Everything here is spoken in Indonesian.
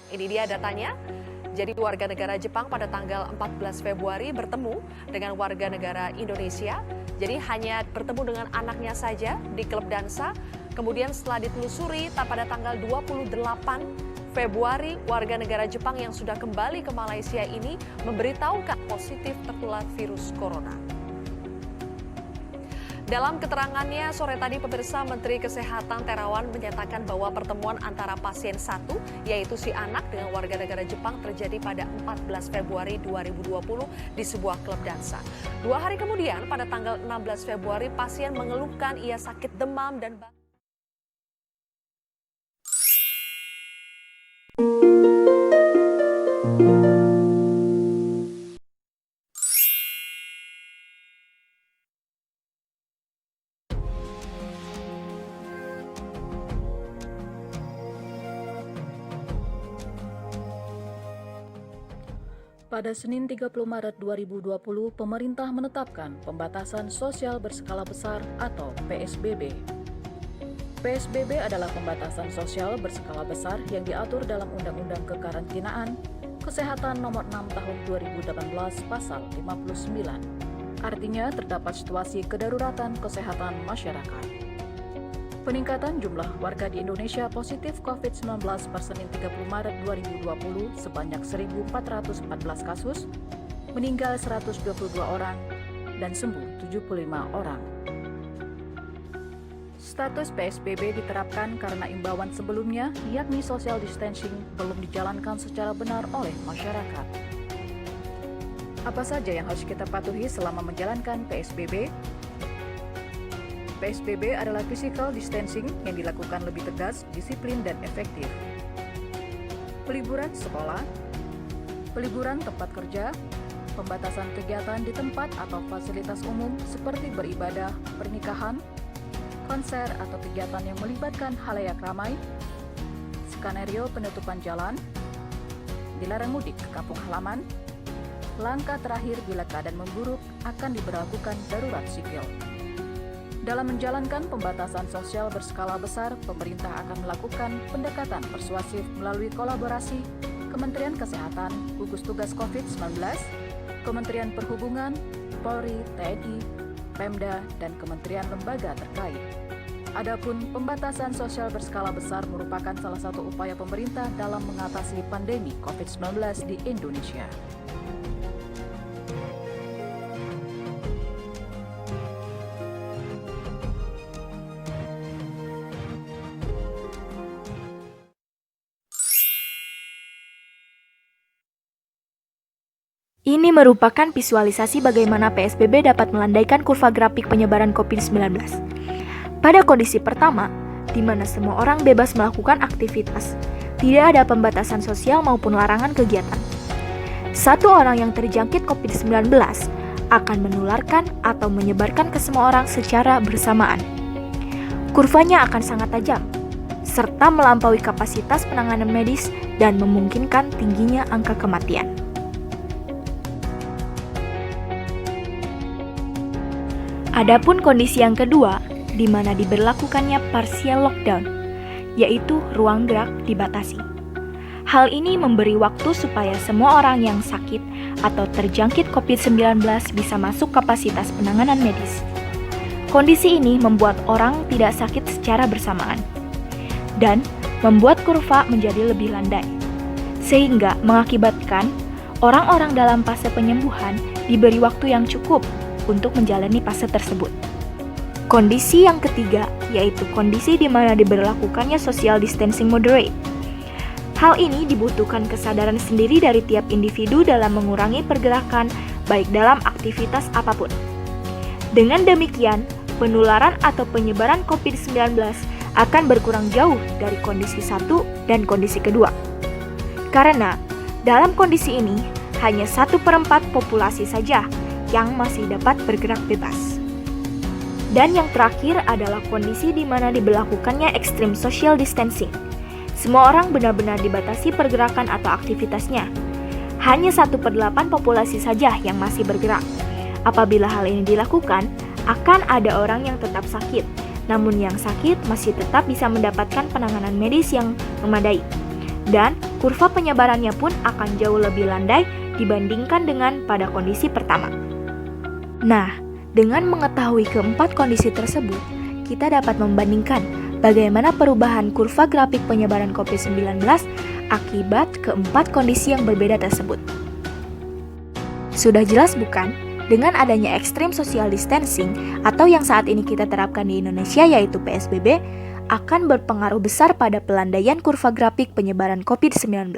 Ini dia datanya. Jadi warga negara Jepang pada tanggal 14 Februari bertemu dengan warga negara Indonesia. Jadi hanya bertemu dengan anaknya saja di klub dansa. Kemudian setelah ditelusuri pada tanggal 28 Februari, warga negara Jepang yang sudah kembali ke Malaysia ini memberitahukan positif tertular virus corona. Dalam keterangannya sore tadi, pemirsa, Menteri Kesehatan Terawan menyatakan bahwa pertemuan antara pasien satu, yaitu si anak dengan warga negara Jepang, terjadi pada 14 Februari 2020 di sebuah klub dansa. 2 hari kemudian, pada tanggal 16 Februari, pasien mengeluhkan ia sakit demam dan Pada Senin 30 Maret 2020, pemerintah menetapkan pembatasan sosial berskala besar atau PSBB. PSBB adalah pembatasan sosial berskala besar yang diatur dalam Undang-Undang Kekarantinaan Kesehatan Nomor 6 Tahun 2018 Pasal 59. Artinya terdapat situasi kedaruratan kesehatan masyarakat. Peningkatan jumlah warga di Indonesia positif COVID-19 per Senin 30 Maret 2020 sebanyak 1.414 kasus, meninggal 122 orang, dan sembuh 75 orang. Status PSBB diterapkan karena imbauan sebelumnya, yakni social distancing, belum dijalankan secara benar oleh masyarakat. Apa saja yang harus kita patuhi selama menjalankan PSBB? PSBB adalah physical distancing yang dilakukan lebih tegas, disiplin, dan efektif. Peliburan sekolah, peliburan tempat kerja, pembatasan kegiatan di tempat atau fasilitas umum seperti beribadah, pernikahan, konser atau kegiatan yang melibatkan khalayak ramai, skenario penutupan jalan, dilarang mudik ke kampung halaman, langkah terakhir bila keadaan memburuk akan diberlakukan darurat sipil. Dalam menjalankan pembatasan sosial berskala besar, pemerintah akan melakukan pendekatan persuasif melalui kolaborasi Kementerian Kesehatan, gugus tugas COVID-19, Kementerian Perhubungan, Polri, TNI, Pemda, dan kementerian lembaga terkait. Adapun pembatasan sosial berskala besar merupakan salah satu upaya pemerintah dalam mengatasi pandemi COVID-19 di Indonesia. Ini merupakan visualisasi bagaimana PSBB dapat melandaikan kurva grafik penyebaran COVID-19. Pada kondisi pertama, di mana semua orang bebas melakukan aktivitas, tidak ada pembatasan sosial maupun larangan kegiatan. Satu orang yang terjangkit COVID-19 akan menularkan atau menyebarkan ke semua orang secara bersamaan. Kurvanya akan sangat tajam, serta melampaui kapasitas penanganan medis dan memungkinkan tingginya angka kematian. Adapun kondisi yang kedua, di mana diberlakukannya partial lockdown, yaitu ruang gerak dibatasi. Hal ini memberi waktu supaya semua orang yang sakit atau terjangkit COVID-19 bisa masuk kapasitas penanganan medis. Kondisi ini membuat orang tidak sakit secara bersamaan dan membuat kurva menjadi lebih landai, sehingga mengakibatkan orang-orang dalam fase penyembuhan diberi waktu yang cukup untuk menjalani fase tersebut. Kondisi yang ketiga, yaitu kondisi di mana diberlakukannya social distancing moderate. Hal ini dibutuhkan kesadaran sendiri dari tiap individu dalam mengurangi pergerakan, baik dalam aktivitas apapun. Dengan demikian, penularan atau penyebaran COVID-19 akan berkurang jauh dari kondisi satu dan kondisi kedua. Karena dalam kondisi ini, hanya 1/4 populasi saja yang masih dapat bergerak bebas. Dan yang terakhir adalah kondisi di mana diberlakukannya extreme social distancing. Semua orang benar-benar dibatasi pergerakan atau aktivitasnya. Hanya 1/8 populasi saja yang masih bergerak. Apabila hal ini dilakukan, akan ada orang yang tetap sakit, namun yang sakit masih tetap bisa mendapatkan penanganan medis yang memadai. Dan kurva penyebarannya pun akan jauh lebih landai dibandingkan dengan pada kondisi pertama. Nah, dengan mengetahui keempat kondisi tersebut, kita dapat membandingkan bagaimana perubahan kurva grafik penyebaran COVID-19 akibat keempat kondisi yang berbeda tersebut. Sudah jelas bukan? Dengan adanya extreme social distancing atau yang saat ini kita terapkan di Indonesia yaitu PSBB, akan berpengaruh besar pada pelandaian kurva grafik penyebaran COVID-19.